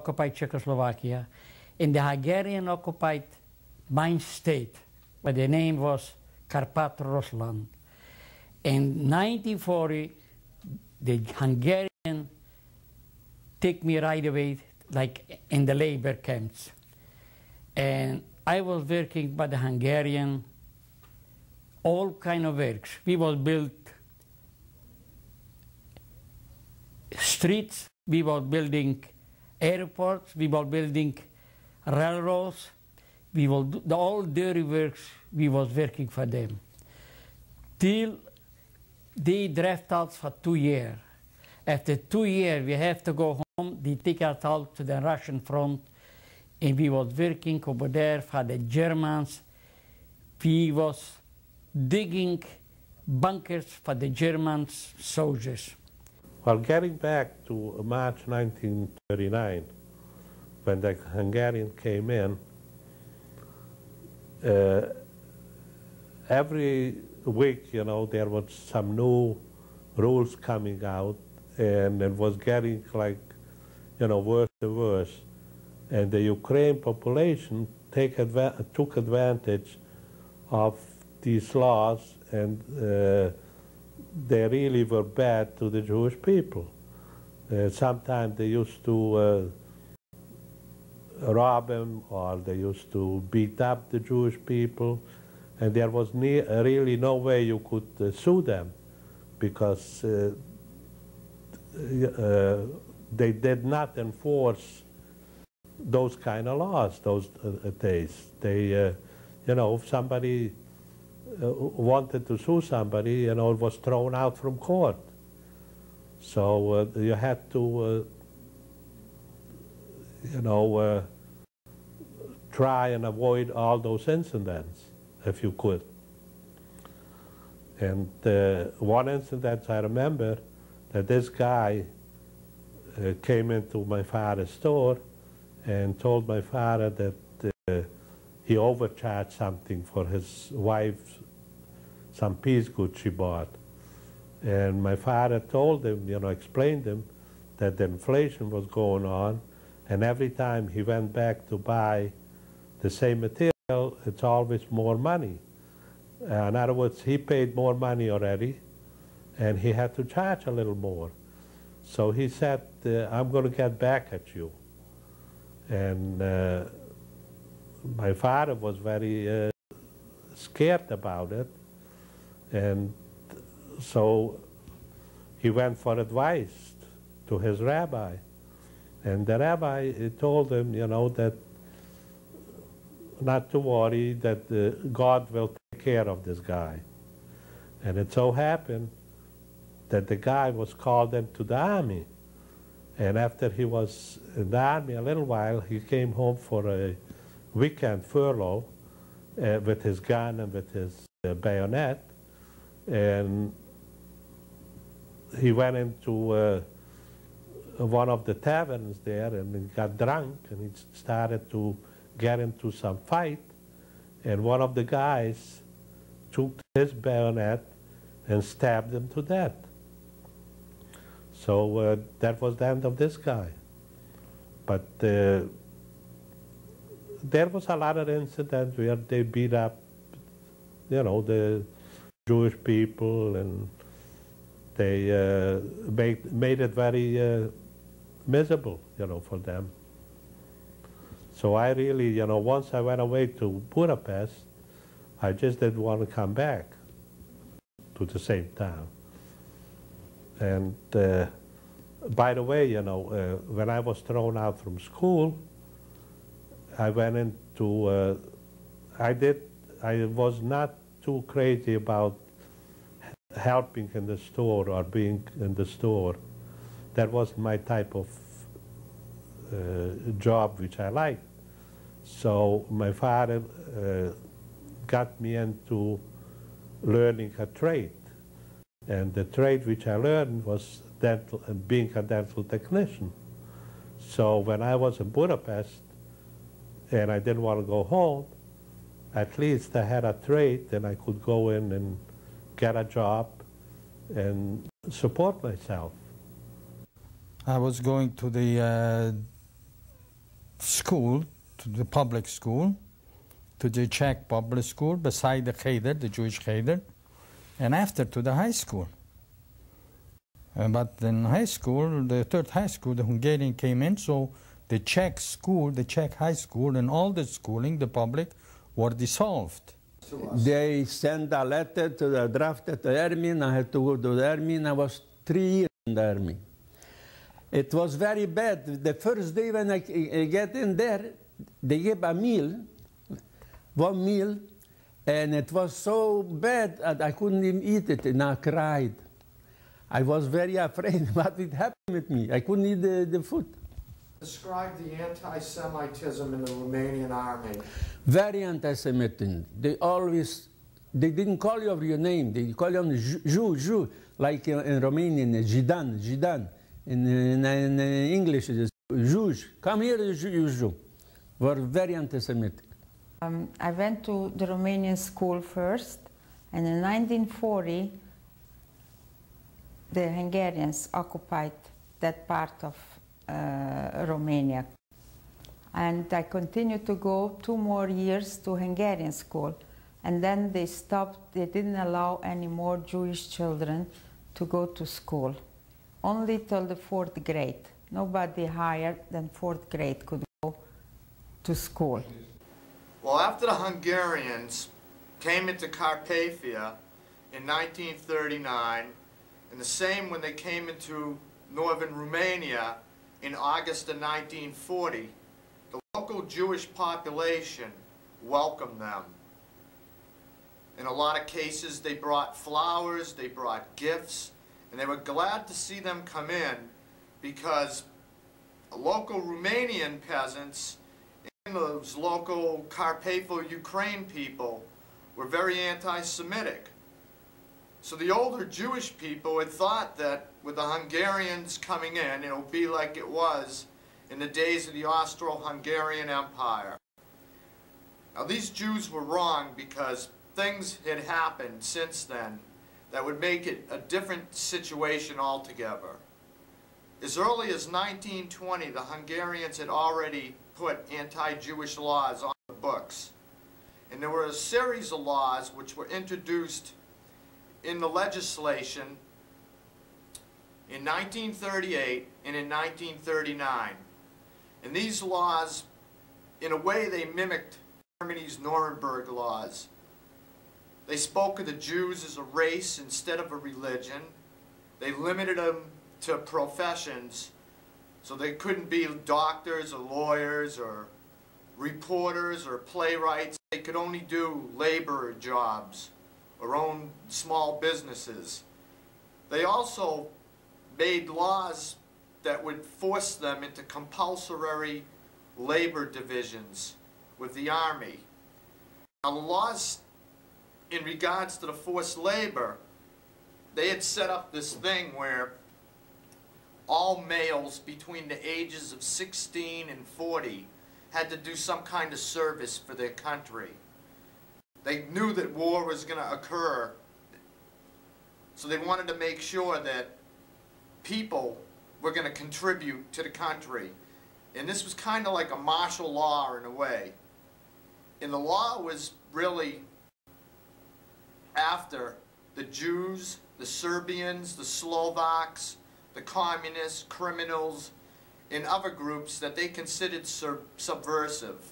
occupied Czechoslovakia, and the Hungarian occupied my state, but the name was Carpathia. In 1940, the Hungarian take me right away, like in the labor camps. And I was working by the Hungarian, all kind of works. We will build streets, we were building airports, we were building railroads, we will do all dirty works, we was working for them. Till they draft us for 2 years. After 2 years, we have to go home, they take us out to the Russian front, and we was working over there for the Germans. We was digging bunkers for the German soldiers. Well, getting back to March 1939, when the Hungarians came in, every week, you know, there was some new rules coming out, and it was getting like, you know, worse and worse. And the Ukraine population took advantage of these laws, and they really were bad to the Jewish people. Sometimes they used to rob them, or they used to beat up the Jewish people, and there was really no way you could sue them, because they did not enforce those kind of laws those days. They, you know, if somebody wanted to sue somebody, you know, it was thrown out from court. So you had to, you know, try and avoid all those incidents if you could. And one incident I remember, that this guy came into my father's store and told my father that he overcharged something for his wife, some piece goods she bought. And my father told him, you know, explained him that the inflation was going on, and every time he went back to buy the same material, it's always more money. In other words, he paid more money already, and he had to charge a little more. So he said, I'm going to get back at you. And my father was very scared about it, and so he went for advice to his rabbi. And the rabbi told him, you know, that not to worry, that God will take care of this guy. And it so happened that the guy was called into the army. And after he was in the army a little while, he came home for a weekend furlough with his gun and with his bayonet. And he went into one of the taverns there, and he got drunk, and he started to get into some fight. And one of the guys took his bayonet and stabbed him to death. So that was the end of this guy. But there was a lot of incidents where they beat up, you know, the Jewish people, and they made it very miserable, you know, for them. So I really, you know, once I went away to Budapest, I just didn't want to come back to the same town. And by the way, you know, when I was thrown out from school, I went into, I was not too crazy about helping in the store or being in the store. That wasn't my type of job which I liked. So my father got me into learning a trade. And the trade which I learned was dental, being a dental technician. So when I was in Budapest and I didn't want to go home, at least I had a trade, and I could go in and get a job and support myself. I was going to the school, to the public school, to the Czech public school, beside the cheder, the Jewish cheder, and after to the high school. But in high school, the third high school, the Hungarian came in, so the Czech school, the Czech high school, and all the schooling, the public, were dissolved. They sent a letter to the drafted army, and I had to go to the army, and I was 3 years in the army. It was very bad. The first day when I get in there, they gave a meal, one meal, and it was so bad that I couldn't even eat it, and I cried. I was very afraid what would happen with me. I couldn't eat the food. Describe the anti-Semitism in the Romanian army. Very anti-Semitic. They didn't call you your name. They call you Jew, like in Romanian, Jidan. In English, it is Jews. Come here, you Jew. Were very anti-Semitic. I went to the Romanian school first, and in 1940, the Hungarians occupied that part of Romania. And I continued to go 2 more years to Hungarian school. And then they stopped, they didn't allow any more Jewish children to go to school. Only till the 4th grade. Nobody higher than 4th grade could go to school. Well, after the Hungarians came into Carpathia in 1939, and the same when they came into Northern Romania in August of 1940, the local Jewish population welcomed them. In a lot of cases, they brought flowers, they brought gifts, and they were glad to see them come in because local Romanian peasants and those local Carpatho Ukraine people were very anti-Semitic. So the older Jewish people had thought that with the Hungarians coming in, it would be like it was in the days of the Austro-Hungarian Empire. Now these Jews were wrong because things had happened since then that would make it a different situation altogether. As early as 1920, the Hungarians had already put anti-Jewish laws on the books. And there were a series of laws which were introduced in the legislation in 1938 and in 1939. And these laws, in a way, they mimicked Germany's Nuremberg laws. They spoke of the Jews as a race instead of a religion. They limited them to professions, so they couldn't be doctors or lawyers or reporters or playwrights. They could only do labor jobs or own small businesses. They also made laws that would force them into compulsory labor divisions with the army. Now the laws in regards to the forced labor, they had set up this thing where all males between the ages of 16 and 40 had to do some kind of service for their country. They knew that war was going to occur, so they wanted to make sure that people were going to contribute to the country. And this was kind of like a martial law in a way. And the law was really after the Jews, the Serbians, the Slovaks, the communists, criminals, and other groups that they considered subversive.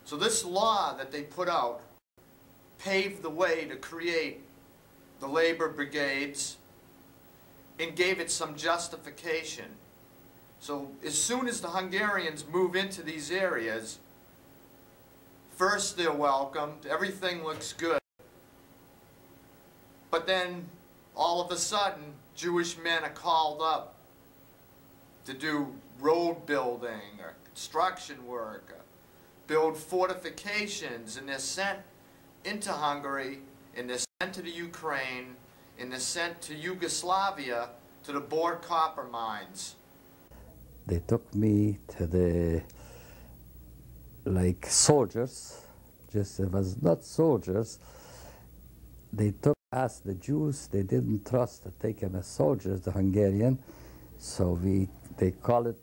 So this law that they put out paved the way to create the labor brigades and gave it some justification. So as soon as the Hungarians move into these areas, first they're welcomed, everything looks good. But then all of a sudden, Jewish men are called up to do road building or construction work, or build fortifications, and they're sent into Hungary, and they're sent to the Ukraine, and they're sent to Yugoslavia to the Bor copper mines. They took me to the, like, soldiers, just it was not soldiers. They took us, the Jews, they didn't trust to take them as soldiers, the Hungarian, so they call it